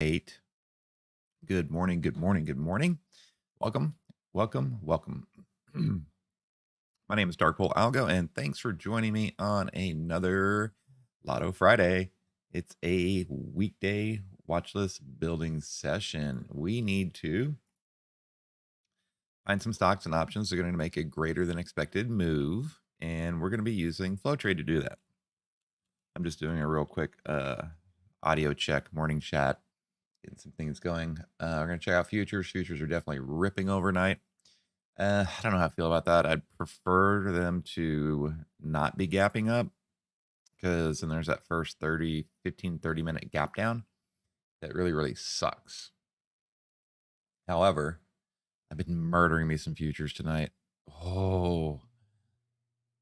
8. Good morning, good morning, good morning. Welcome, welcome, welcome. My name is Darkpole Algo, and thanks for joining me on another Lotto Friday. It's a weekday watch list building session. We need to find some stocks and options that are going to make a greater than expected move, and we're going to be using FlowTrade to do that. I'm just doing a real quick audio check, morning chat, getting some things going. We're going to check out futures. Futures are definitely ripping overnight. I don't know how I feel about that. I'd prefer them to not be gapping up because then there's that first 30 minute gap down that really, really sucks. However, I've been murdering me some futures tonight. Oh,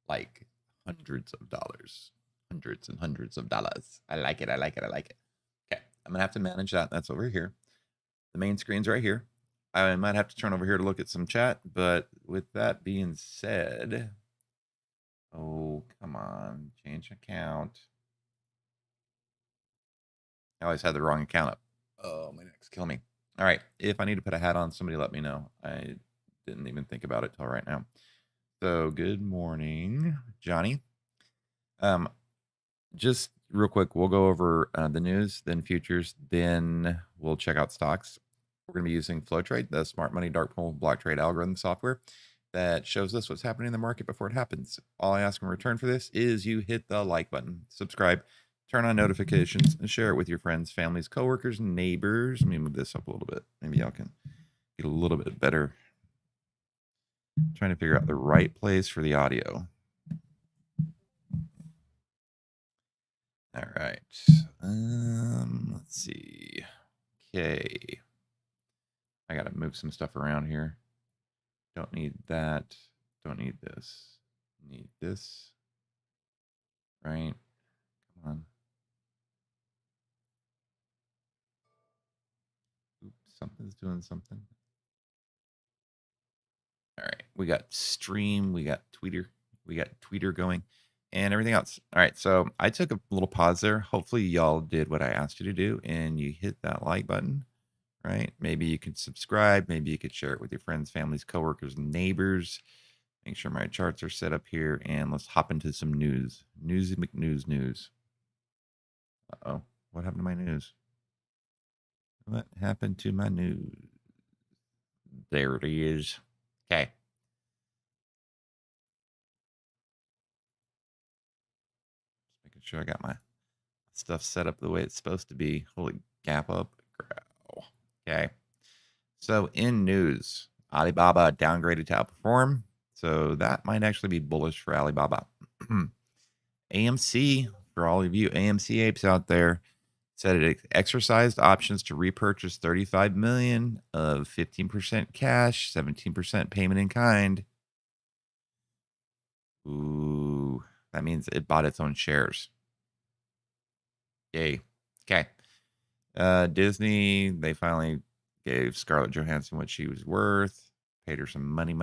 like hundreds of dollars, hundreds and hundreds of dollars. I like it. I like it. I like it. Okay. I'm going to have to manage that. That's over here. The main screen's right here. I might have to turn over here to look at some chat, but with that being said, oh, come on, change account. I always had the wrong account up. Oh, my neck's killing me. All right, if I need to put a hat on, somebody let me know. I didn't even think about it till right now. So good morning, Johnny. Just real quick, we'll go over the news, then futures, then we'll check out stocks. We're going to be using FlowTrade, the smart money dark pool block trade algorithm software that shows us what's happening in the market before it happens. All I ask in return for this is you hit the like button, subscribe, turn on notifications, and share it with your friends, families, coworkers, and neighbors. Let me move this up a little bit. Maybe y'all can get a little bit better. I'm trying to figure out the right place for the audio. All right. Let's see. Okay. I got to move some stuff around here. Don't need that. Don't need this. Need this. Right. Come on. Oops, something's doing something. All right. We got stream. We got Tweeter. We got Tweeter going and everything else. All right. So I took a little pause there. Hopefully y'all did what I asked you to do and you hit that like button. Right. Maybe you could subscribe. Maybe you could share it with your friends, families, coworkers, neighbors. Make sure my charts are set up here, and let's hop into some news. Newsy McNews news. Uh-oh. What happened to my news? What happened to my news? There it is. Okay. Just making sure I got my stuff set up the way it's supposed to be. Holy gap up. Okay. So in news, Alibaba downgraded to outperform. So that might actually be bullish for Alibaba. AMC, for all of you AMC apes out there, said it exercised options to repurchase 35 million of 15% cash, 17% payment in kind. Ooh, that means it bought its own shares. Yay. Okay. Disney, they finally gave Scarlett Johansson what she was worth, paid her some money.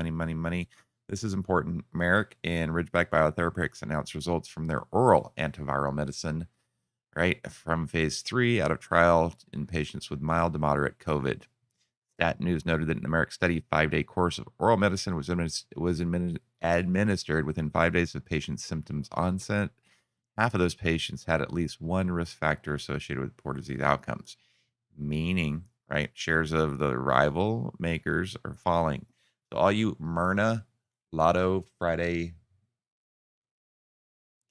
This is important. Merck and Ridgeback Biotherapeutics announced results from their oral antiviral medicine, right, from phase 3 out of trial in patients with mild to moderate COVID. Stat News noted that in Merck study, 5-day course of oral medicine was administered within 5 days of patient's symptoms onset. Half of those patients had at least one risk factor associated with poor disease outcomes, meaning, right, shares of the rival makers are falling. So all you Myrna, Lotto Friday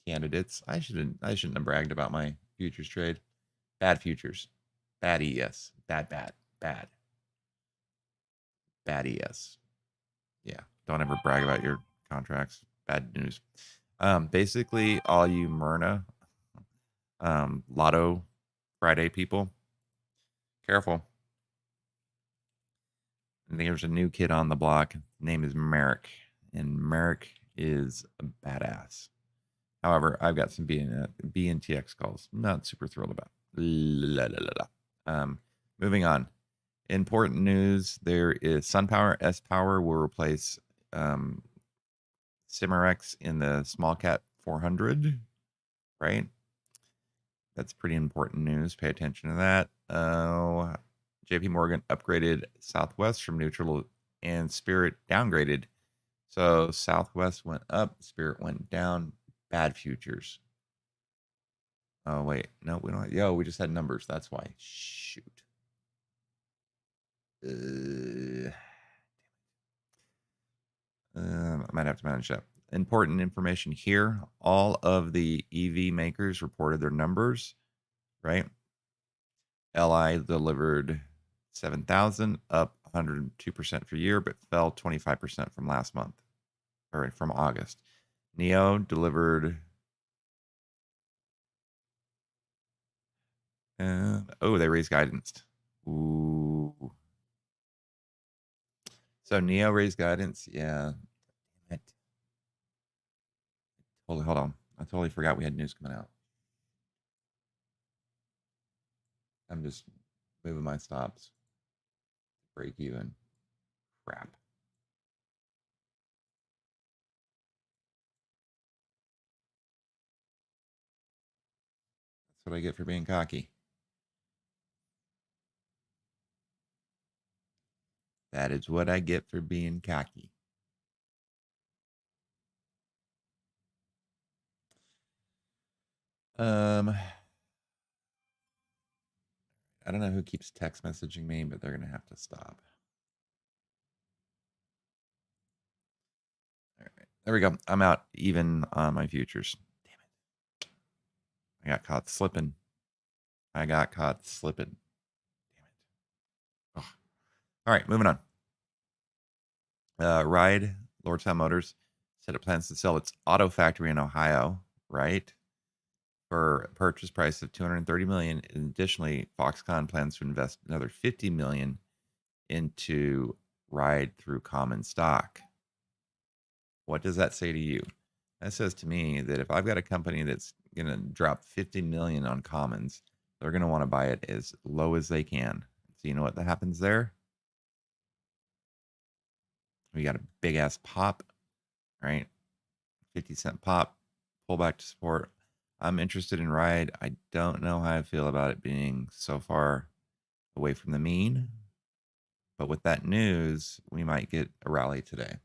candidates, I shouldn't have bragged about my futures trade. Bad futures. Bad ES. Bad ES. Yeah. Don't ever brag about your contracts. Bad news. Basically, all you Myrna, Lotto Friday people, careful. And there's a new kid on the block. His name is Merrick, and Merrick is a badass. However, I've got some BNTX calls. Not super thrilled about. Moving on. Important news. There is SunPower. S-Power will replace Cimarex in the small cap 400, right? That's pretty important news. Pay attention to that. JP Morgan upgraded Southwest from neutral and Spirit downgraded. So Southwest went up, Spirit went down. Bad futures. Oh, wait. No, we don't. Yo, we just had numbers. That's why. Shoot. I might have to manage that. Important information here. All of the EV makers reported their numbers, right? LI delivered 7,000, up 102% for year, but fell 25% from last month, or from August. Neo delivered, they raised guidance. Ooh. So Neo raised guidance. Yeah. Damn it. Hold on. I totally forgot we had news coming out. I'm just moving my stops. Break even. Crap. That's what I get for being cocky. That is what I get for being cocky. I don't know who keeps text messaging me, but they're gonna have to stop. All right, there we go. I'm out even on my futures. Damn it! I got caught slipping. I got caught slipping. Damn it! Ugh. All right, moving on. Ride Lordstown Motors said it plans to sell its auto factory in Ohio, right, for a purchase price of 230 million. And additionally, Foxconn plans to invest another 50 million into Ride through common stock. What does that say to you? That says to me that if I've got a company that's going to drop 50 million on commons, they're going to want to buy it as low as they can. So you know what that happens there? We got a big ass pop, right? 50-cent pop, pull back to support. I'm interested in Ride. I don't know how I feel about it being so far away from the mean, but with that news, we might get a rally today.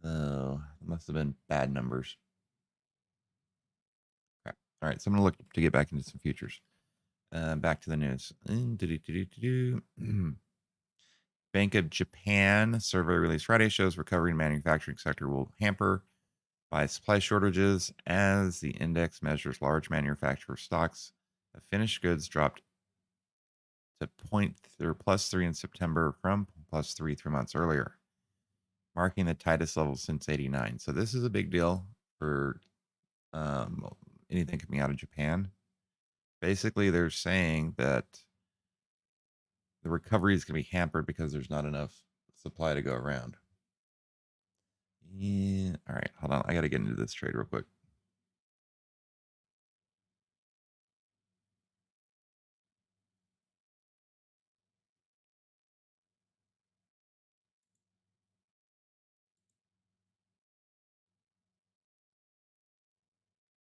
Oh, it must have been bad numbers. Crap. All right, so I'm going to look to get back into some futures. Back to the news. Bank of Japan survey released Friday shows recovery in manufacturing sector will hamper by supply shortages as the index measures large manufacturer stocks of finished goods dropped to point or +3 in September from +3 months earlier, marking the tightest level since '89. So this is a big deal for anything coming out of Japan. Basically, they're saying that the recovery is going to be hampered because there's not enough supply to go around. Yeah. All right. Hold on. I got to get into this trade real quick.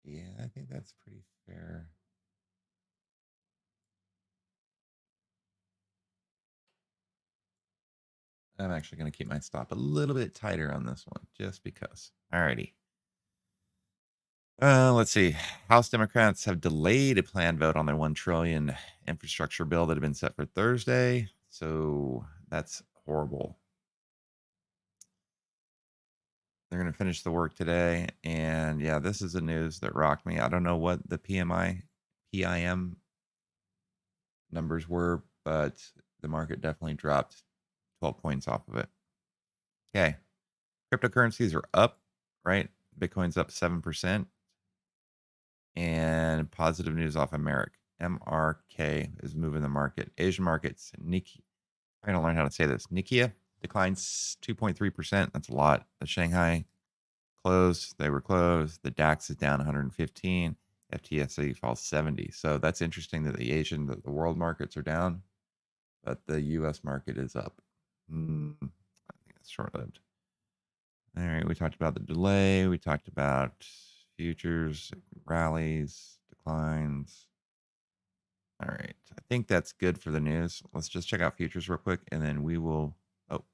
Yeah, I think that's pretty fair. I'm actually going to keep my stop a little bit tighter on this one just because. All righty. Let's see. House Democrats have delayed a planned vote on their 1 trillion infrastructure bill that had been set for Thursday. So that's horrible. They're going to finish the work today. And yeah, this is the news that rocked me. I don't know what the PIM numbers were, but the market definitely dropped 12 points off of it. Okay. Cryptocurrencies are up, right? Bitcoin's up 7%. And positive news off of Merrick. MRK is moving the market. Asian markets, Nikkei. I don't learn how to say this. Nikkei declines 2.3%. That's a lot. The Shanghai closed. They were closed. The DAX is down 115. FTSE falls 70. So that's interesting that the world markets are down, but the U.S. market is up. I think that's short-lived. All right, we talked about the delay. We talked about futures, rallies, declines. All right. I think that's good for the news. Let's just check out futures real quick, and then we will. Oh,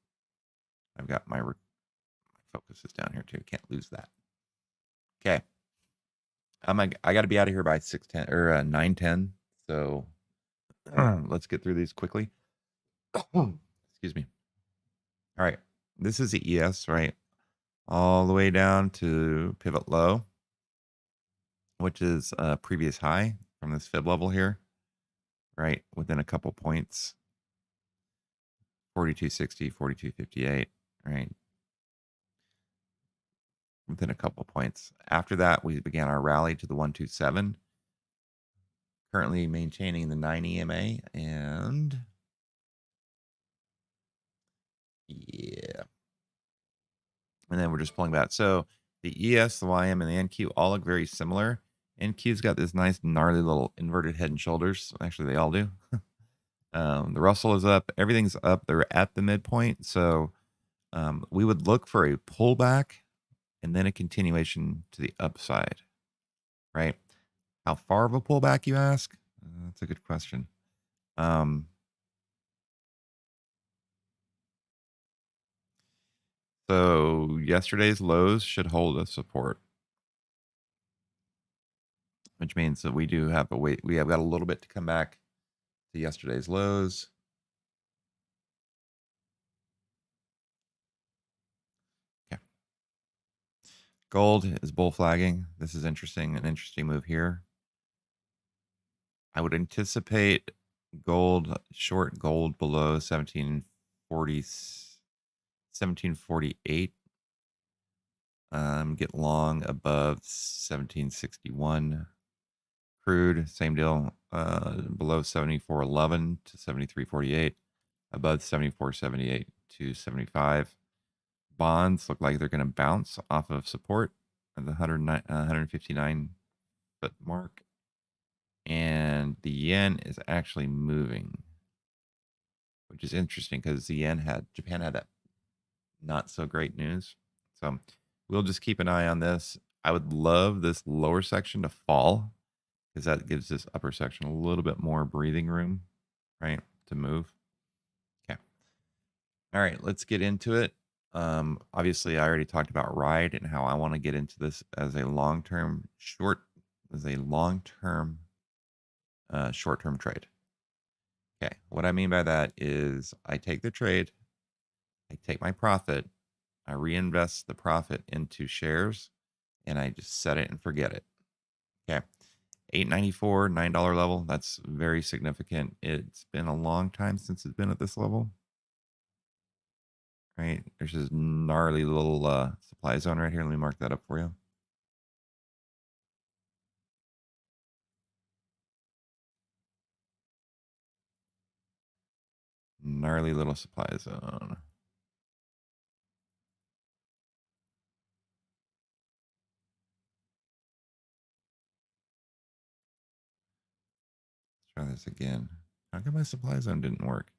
I've got my focus is down here too. Can't lose that. Okay. I got to be out of here by 6:10 or 9:10. So let's get through these quickly. Excuse me. All right. This is the ES, right? All the way down to pivot low, which is a previous high from this fib level here, right? Within a couple points. 42.60, 42.58, right? Within a couple points. After that, we began our rally to the 127, currently maintaining the 9 EMA, and yeah. And then we're just pulling back. So the ES, the YM, and the NQ all look very similar. NQ's got this nice gnarly little inverted head and shoulders. Actually, they all do. The Russell is up. Everything's up. They're at the midpoint. So we would look for a pullback and then a continuation to the upside, right? How far of a pullback, you ask? That's a good question. So yesterday's lows should hold a support, which means that we do have a wait. We have got a little bit to come back to yesterday's lows. Okay. Gold is bull flagging. This is interesting, an interesting move here. I would anticipate short gold below 1748. Get long above 1761. Crude, same deal. Below 74.11 to 73.48. Above 74.78 to 75. Bonds look like they're going to bounce off of support at the 159 foot mark. And the yen is actually moving, which is interesting because Japan had that not so great news. So we'll just keep an eye on this. I would love this lower section to fall because that gives this upper section a little bit more breathing room, right, to move. Okay. All right, let's get into it. Obviously, I already talked about ride and how I want to get into this as a long-term short trade. Okay, what I mean by that is I take the trade, I take my profit, I reinvest the profit into shares, and I just set it and forget it. Okay. 894, $9 level. That's very significant. It's been a long time since it's been at this level. Right. There's this gnarly little supply zone right here. Let me mark that up for you. Gnarly little supply zone. Let's try this again. How come my supply zone didn't work?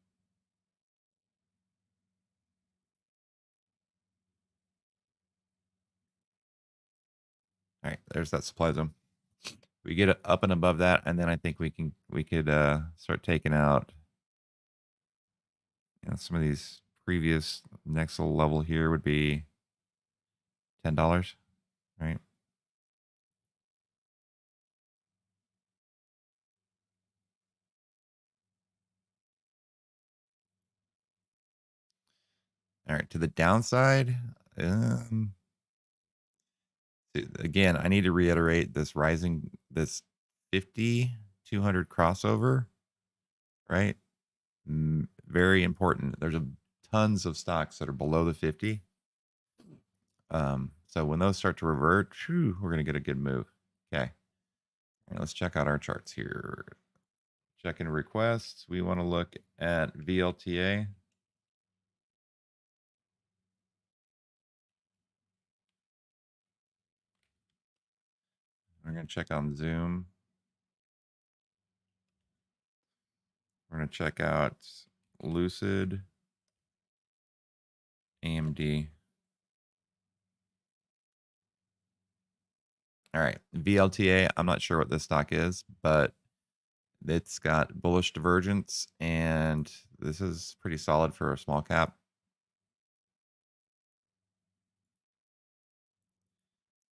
All right, there's that supply zone. We get it up and above that, and then I think we could start taking out some of these previous next little level here would be $10, right? All right, to the downside, again, I need to reiterate this 50 200 crossover, right? Very important. There's tons of stocks that are below the 50. So when those start to revert, we're going to get a good move. Okay. All right, let's check out our charts here. Check in requests. We want to look at VLTA. We're going to check on Zoom. We're going to check out Lucid, AMD. All right, VLTA. I'm not sure what this stock is, but it's got bullish divergence, and this is pretty solid for a small cap.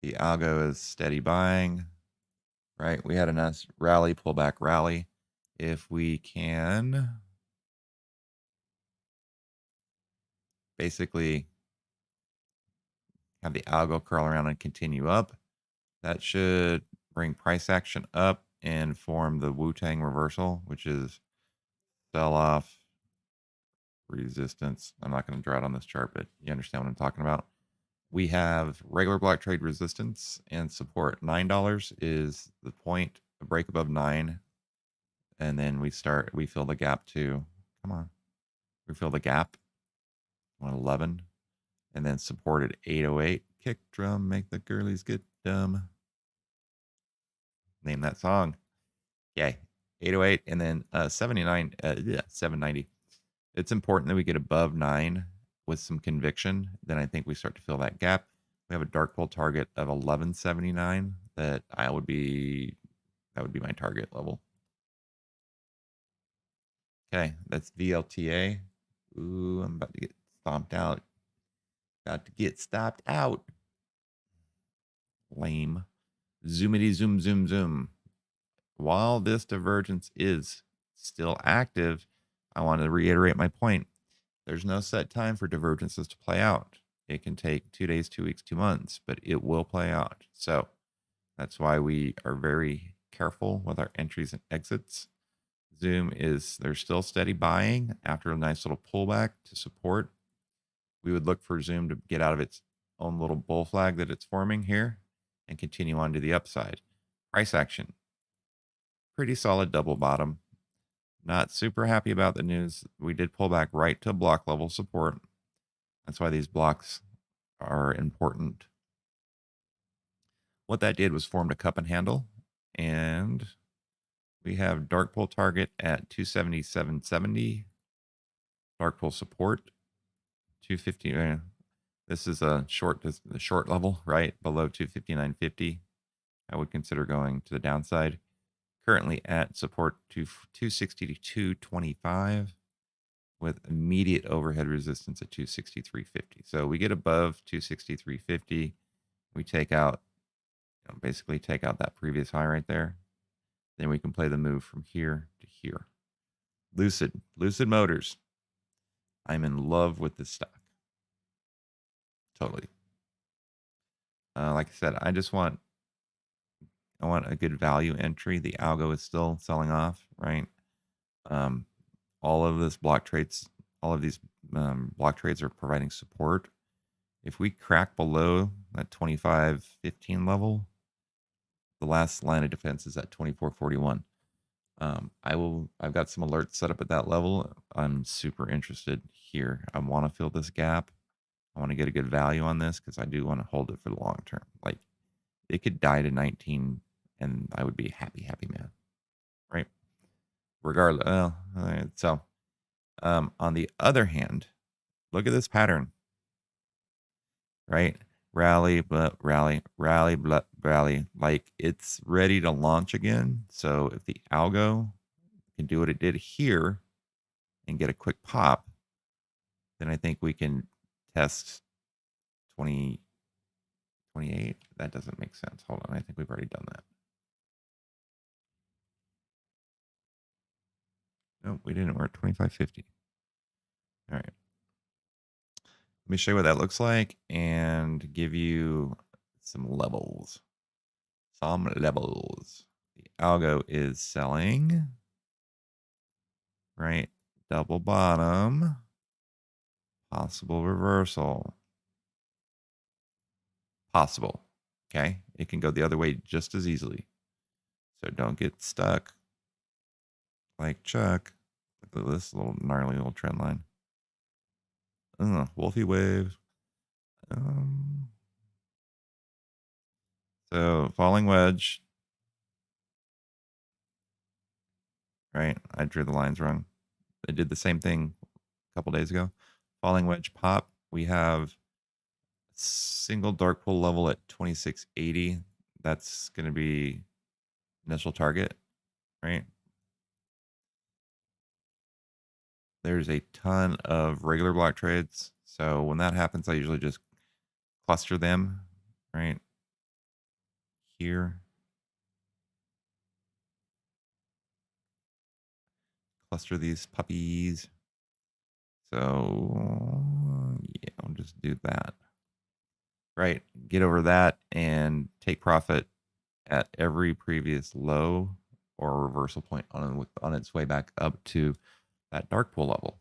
The algo is steady buying, right? We had a nice rally, pullback rally. If we can basically have the algo curl around and continue up, that should bring price action up and form the Wu-Tang reversal, which is sell off, resistance. I'm not going to draw it on this chart, but you understand what I'm talking about. We have regular block trade resistance and support. $9 is the point, a break above 9. And then we fill the gap to, come on, we fill the gap on 11. And then support at 808. Kick drum, make the girlies get dumb. Name that song. Yay. 808 and then 79, 790. It's important that we get above 9 with some conviction. Then I think we start to fill that gap. We have a dark pool target of 1179 that would be my target level. Okay, that's VLTA. Ooh, I'm about to get stomped out. About to get stopped out. Lame. Zoomity zoom zoom zoom. While this divergence is still active, I want to reiterate my point. There's no set time for divergences to play out. It can take 2 days, 2 weeks, 2 months, but it will play out. So that's why we are very careful with our entries and exits. There's still steady buying after a nice little pullback to support. We would look for Zoom to get out of its own little bull flag that it's forming here and continue on to the upside. Price action, pretty solid double bottom. Not super happy about the news. We did pull back right to block level support. That's why these blocks are important. What that did was formed a cup and handle, and we have dark pull target at 277.70, dark pull support 250. This is the short level, right below 259.50. I would consider going to the downside. Currently at support to 260 to 225 with immediate overhead resistance at 263.50. So we get above 263.50. We take out, basically take out that previous high right there. Then we can play the move from here to here. Lucid Motors. I'm in love with this stock. Totally. Like I said, I want a good value entry. The algo is still selling off, right? All of these block trades are providing support. If we crack below that 25.15 level, the last line of defense is at 24.41. I've got some alerts set up at that level. I'm super interested here. I want to fill this gap. I want to get a good value on this because I do want to hold it for the long term. Like it could die to 19 and I would be happy man. Right. Regardless. So on the other hand, look at this pattern. Right? Rally, but rally, but rally. Like it's ready to launch again. So if the algo can do what it did here and get a quick pop, then I think we can test 20, 28. That doesn't make sense. Hold on. I think we've already done that. No, we didn't. We're at 25.50. All right. Let me show you what that looks like and give you some levels. Some levels. The algo is selling, right? Double bottom, possible reversal. Possible. Okay. It can go the other way just as easily. So don't get stuck like Chuck. Look at this little gnarly little trend line. Wolfie wave. So falling wedge. Right. I drew the lines wrong. I did the same thing a couple days ago. Falling wedge pop. We have single dark pool level at 2680. That's going to be initial target, right? There's a ton of regular block trades. So when that happens, I usually just cluster them, right? Here. Cluster these puppies. So yeah, I'll just do that. Right. Get over that and take profit at every previous low or reversal point on its way back up to that dark pool level.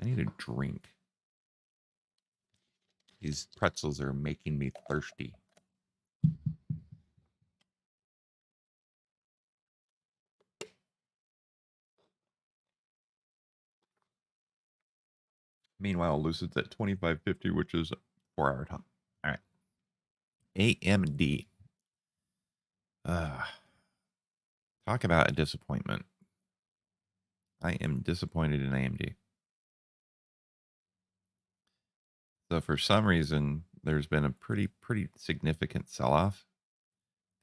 I need a drink. These pretzels are making me thirsty. Meanwhile, Lucid's at 25.50, which is 4-hour top. All right. AMD. Talk about a disappointment. I am disappointed in AMD. So for some reason, there's been a pretty significant sell-off.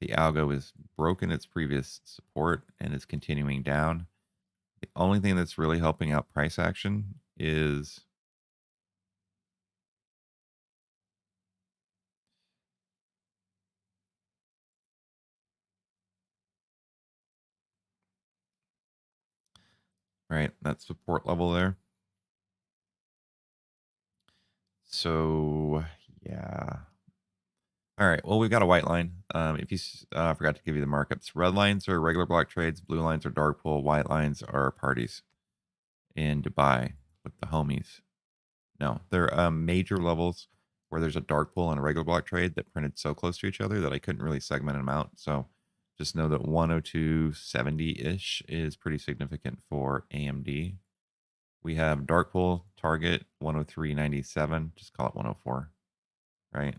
The algo has broken its previous support and is continuing down. The only thing that's really helping out price action is right, that support level there. So yeah. All right. Well, we've got a white line. If you forgot to give you the markups, red lines are regular block trades, blue lines are dark pool, white lines are parties in Dubai with the homies. No, they're major levels where there's a dark pool and a regular block trade that printed so close to each other that I couldn't really segment them out. So just know that 102.70 ish is pretty significant for AMD. We have dark pool target 103.97. Just call it 104, right?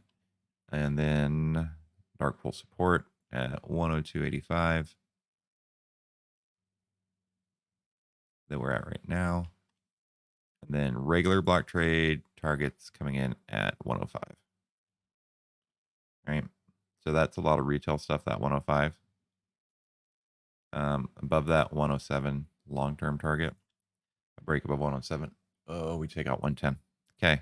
And then dark pool support at 102.85 that we're at right now. And then regular block trade targets coming in at 105. Right. So that's a lot of retail stuff, that 105. Above that 107 long-term target. A break above 107. Oh, we take out 110. Okay.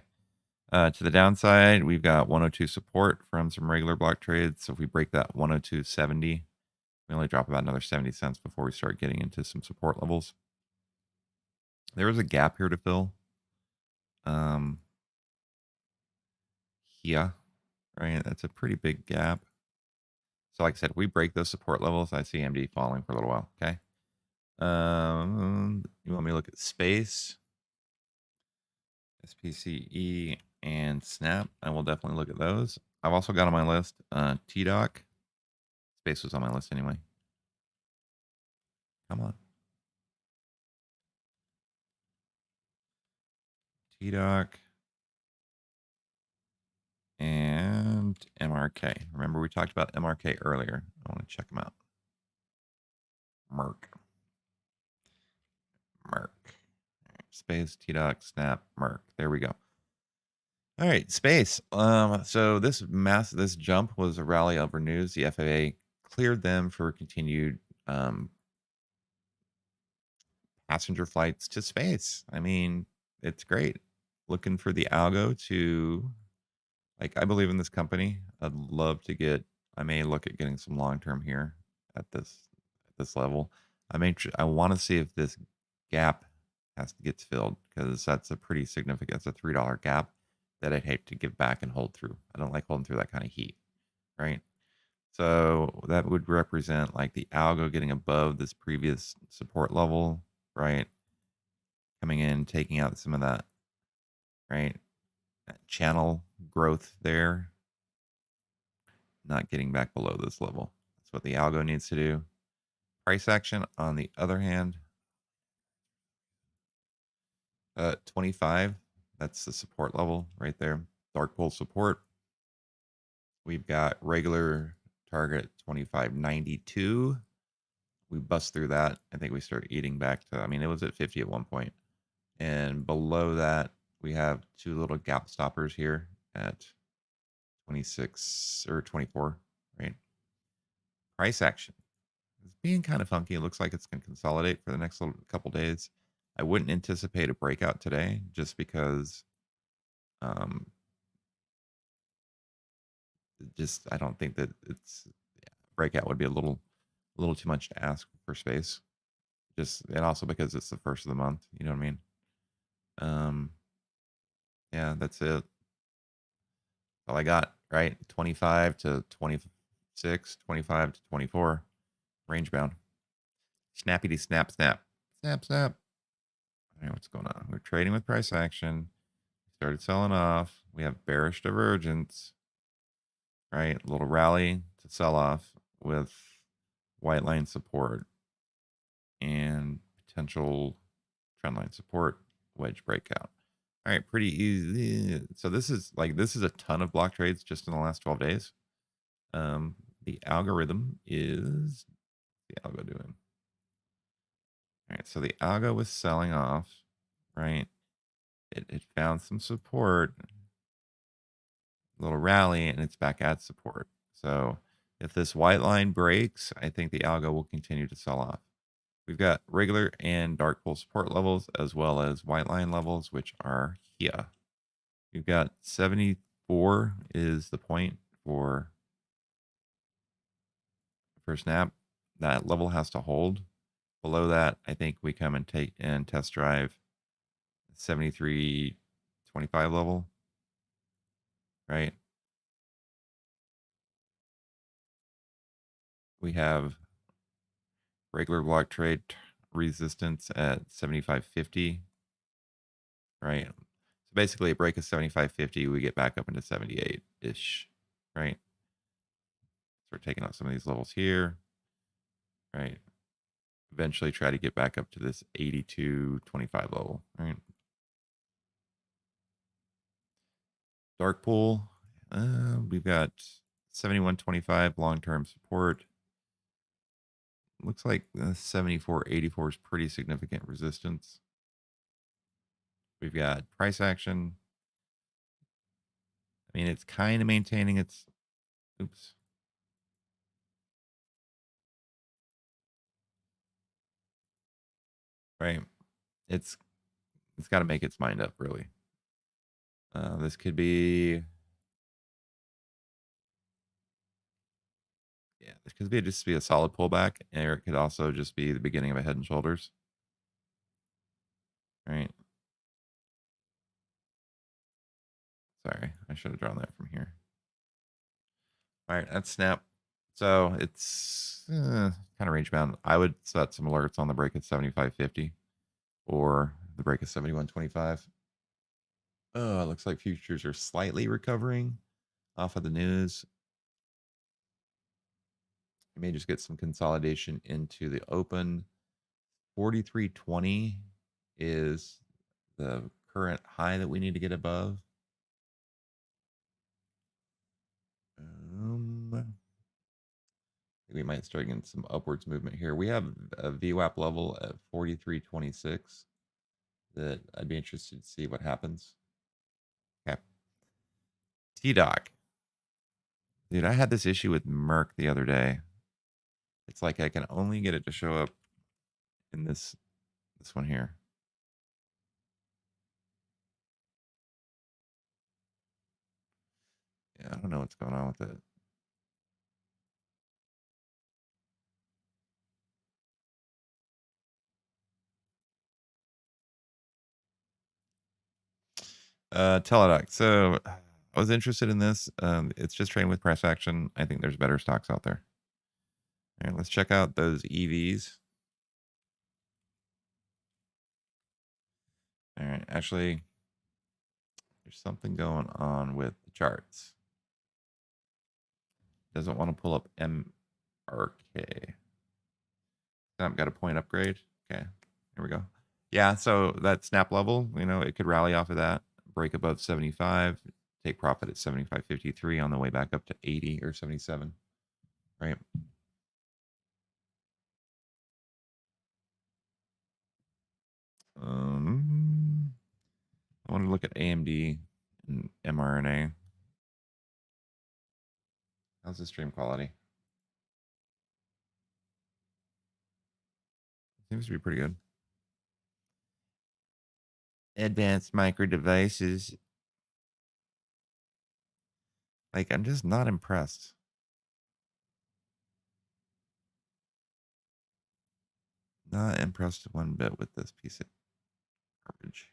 To the downside, we've got 102 support from some regular block trades. So if we break that 102.70, we only drop about another 70 cents before we start getting into some support levels. There is a gap here to fill. Here, right? That's a pretty big gap. So like I said, if we break those support levels, I see AMD falling for a little while. Okay. You want me to look at space, SPCE, and Snap? I will definitely look at those. I've also got on my list TDoc. Space was on my list anyway. Come on. TDoc and MRK. Remember we talked about MRK earlier. I want to check them out. Merck. Space, TDoc, Snap, Merck. There we go. All right, space. So this jump was a rally over news. The FAA cleared them for continued passenger flights to space. I mean, it's great. Looking for the algo to, like, I believe in this company. I'd love to get. I may look at getting some long term here at this level. I want to see if this gap gets filled, because that's a pretty significant. It's a $3 gap that I'd hate to give back and hold through. I don't like holding through that kind of heat, right? So that would represent like the algo getting above this previous support level, right? Coming in, taking out some of that, right? That channel growth there, not getting back below this level. That's what the algo needs to do. Price action, on the other hand, 25, that's the support level right there. Dark pool support. We've got regular target 25.92. We bust through that. I think we start eating back to, I mean, it was at 50 at one point. And below that, we have two little gap stoppers here at 26 or 24, right? Price action is being kind of funky. It looks like it's going to consolidate for the next couple days. I wouldn't anticipate a breakout today just because um, just I don't think that it's breakout would be a little too much to ask for space. Just and also because it's the first of the month, you know what I mean? Um, yeah, that's it. All I got, right? 25 to 26, 25 to 24, range bound. Snappy snap, snap, snap, snap. All right, what's going on? We're trading with price action. Started selling off. We have bearish divergence, right? A little rally to sell off with white line support and potential trend line support, wedge breakout. All right, pretty easy. So this is a ton of block trades just in the last 12 days. The algorithm is the algo doing. All right, so the algo was selling off, right? It found some support, a little rally, and it's back at support. So if this white line breaks, I think the algo will continue to sell off. We've got regular and dark pool support levels as well as white line levels, which are here. We've got 74 is the point for snap. That level has to hold. Below that, I think we come and take and test drive 73.25 level, right? We have regular block trade resistance at 75.50, right? So basically, a break of 75.50, we get back up into 78 ish, right? So we're taking out some of these levels here, right? Eventually, try to get back up to this 82.25 level, right? Dark pool, we've got 71.25 long term support. Looks like 74.84 is pretty significant resistance. We've got price action. I mean, it's kind of maintaining its. Oops. Right. It's got to make its mind up, really. This could be. Yeah, this could be just be a solid pullback, or it could also just be the beginning of a head and shoulders. Right. Sorry, I should have drawn that from here. All right, that's snap. So it's kind of range bound. I would set some alerts on the break at 75.50 or the break at 71.25. Oh, it looks like futures are slightly recovering off of the news. You may just get some consolidation into the open. 43.20 is the current high that we need to get above. We might start getting some upwards movement here. We have a VWAP level at 43.26 that I'd be interested to see what happens. Okay. T-Doc. Dude, I had this issue with Merck the other day. It's like I can only get it to show up in this one here. Yeah, I don't know what's going on with it. Teladoc. So I was interested in this. It's just trading with price action. I think there's better stocks out there. All right, let's check out those EVs. All right, actually, there's something going on with the charts. Doesn't want to pull up MRK. I've got a point upgrade. Okay, here we go. Yeah, so that snap level, it could rally off of that, break above 75, take profit at 75.53 on the way back up to 80 or 77, right? I want to look at AMD and mRNA. How's the stream quality? Seems to be pretty good. Advanced micro devices. Like, I'm just not impressed. Not impressed one bit with this piece of garbage.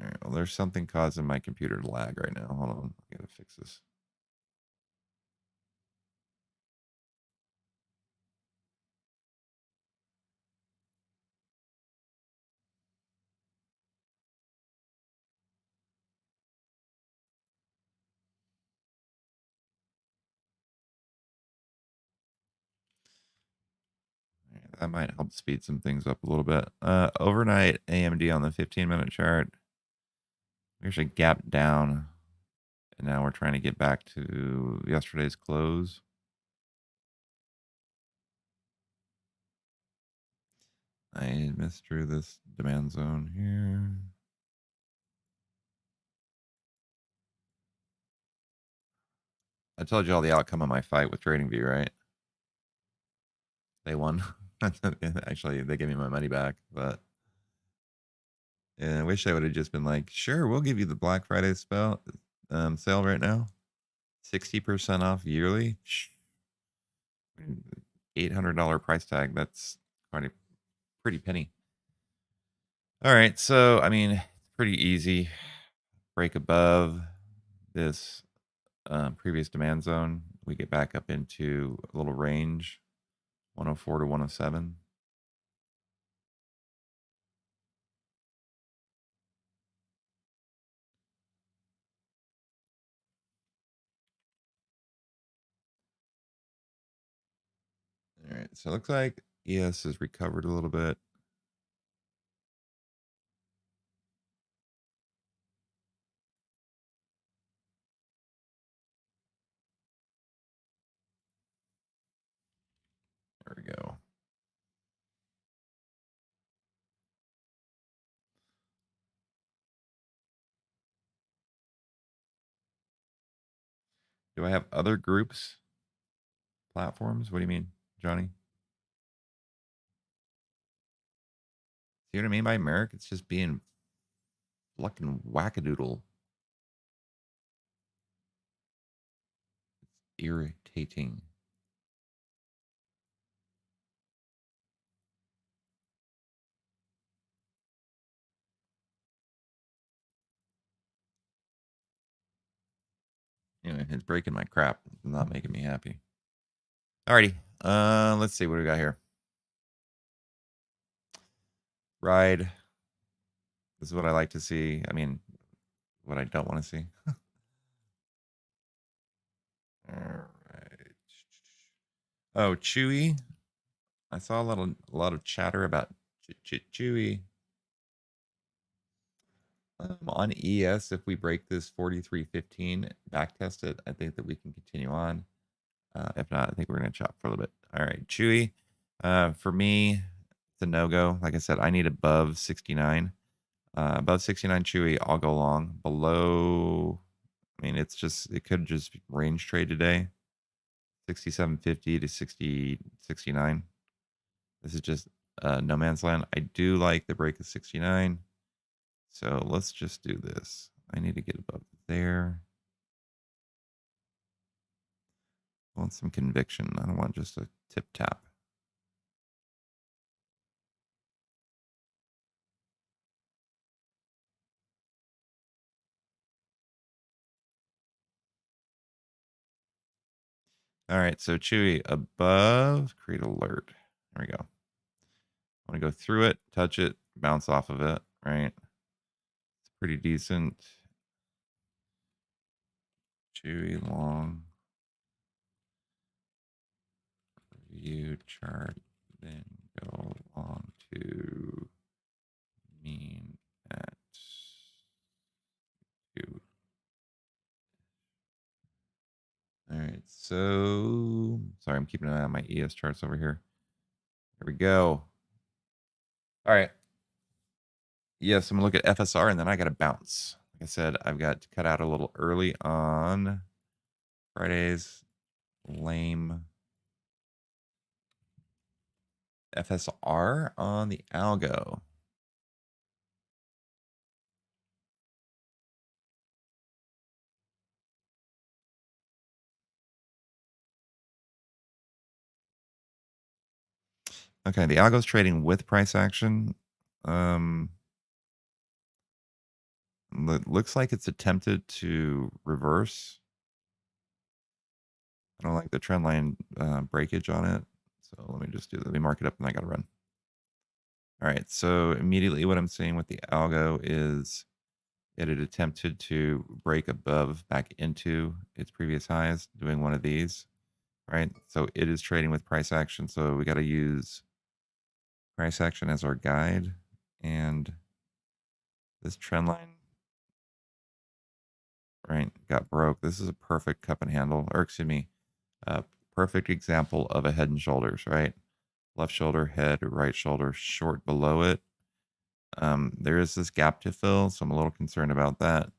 All right, well, there's something causing my computer to lag right now. Hold on, I gotta fix this. All right, that might help speed some things up a little bit. Overnight AMD on the 15-minute chart. We actually gapped down, and now we're trying to get back to yesterday's close. I misdrew this demand zone here. I told you all the outcome of my fight with TradingView, right? They won. Actually, they gave me my money back, but I wish I would have just been like, sure, we'll give you the Black Friday sale right now. 60% off yearly. $800 price tag. That's quite a pretty penny. All right. So, I mean, it's pretty easy. Break above this previous demand zone. We get back up into a little range, 104 to 107. All right. So it looks like ES has recovered a little bit. There we go. Do I have other groups, platforms? What do you mean, Johnny? See what I mean by Merrick? It's just being fucking wackadoodle. It's irritating. Anyway, it's breaking my crap. It's not making me happy. Alrighty. Let's see what we got here. Ride. This is what I like to see. I mean, what I don't want to see. All right. Oh, Chewy. I saw a lot of chatter about Chewy. On ES, if we break this 43.15, back test it, I think that we can continue on. If not, I think we're going to chop for a little bit. All right, Chewy. For me, it's a no-go. Like I said, I need above 69. Above 69 Chewy, I'll go long. Below, I mean, it could just range trade today. 67.50 to 69. This is just no man's land. I do like the break of 69. So let's just do this. I need to get above there. I want some conviction. I don't want just a tip tap. All right, so Chewy above, create alert. There we go. I want to go through it, touch it, bounce off of it, right? It's pretty decent. Chewy long. Review chart, then go on to mean at 2. All right, so sorry, I'm keeping an eye on my ES charts over here. There we go. All right. Yes, I'm gonna look at FSR and then I got to bounce. Like I said, I've got to cut out a little early on Fridays. lame FSR on the Algo. Okay, the Algo's trading with price action. Um, looks like it's attempted to reverse. I don't like the trend line breakage on it. So let me just do that. Let me mark it up and I got to run. All right. So immediately what I'm seeing with the Algo is it had attempted to break above back into its previous highs, doing one of these, right? So it is trading with price action. So we got to use price action as our guide. And this trend line, right, got broke. This is a perfect cup and handle, or excuse me, a perfect example of a head and shoulders, right? Left shoulder, head, right shoulder, short below it. There is this gap to fill, so I'm a little concerned about that.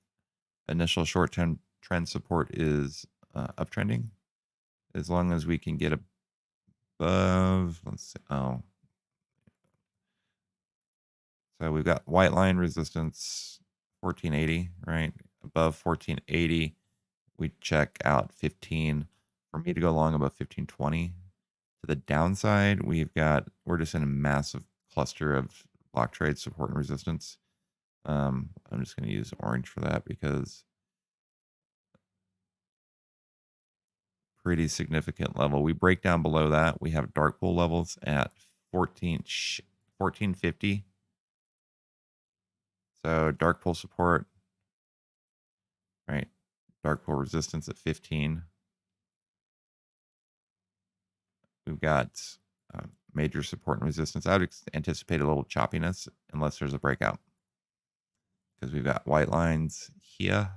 Initial short-term trend support is uptrending. As long as we can get above, let's see, oh, so we've got white line resistance 1480, right? Above 1480, we check out 15. For me to go long above 1520. To the downside, we're just in a massive cluster of block trade support and resistance. I'm just going to use orange for that because pretty significant level. We break down below that. We have dark pool levels at 1450. So dark pool support, right? Dark pool resistance at 15. We've got major support and resistance. I would anticipate a little choppiness unless there's a breakout because we've got white lines here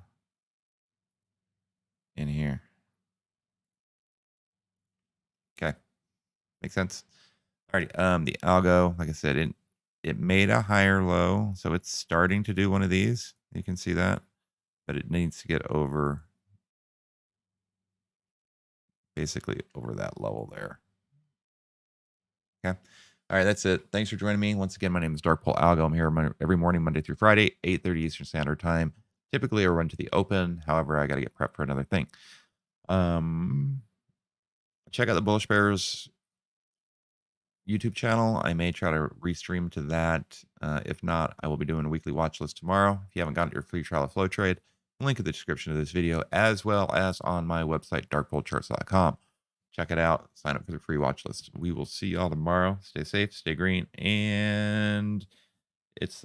and here. Okay, makes sense. Alrighty, the algo, like I said, it made a higher low, so it's starting to do one of these. You can see that, but it needs to get over, basically over that level there. Okay. All right, that's it. Thanks for joining me. Once again, my name is Dark Pole Algo. I'm here every morning, Monday through Friday, 8:30 Eastern Standard Time. Typically, I run to the open. However, I got to get prepped for another thing. Check out the Bullish Bears YouTube channel. I may try to restream to that. If not, I will be doing a weekly watch list tomorrow. If you haven't gotten your free trial of FlowTrade, link in the description of this video, as well as on my website, darkpolecharts.com. Check it out. Sign up for the free watch list. We will see y'all tomorrow. Stay safe, stay green, and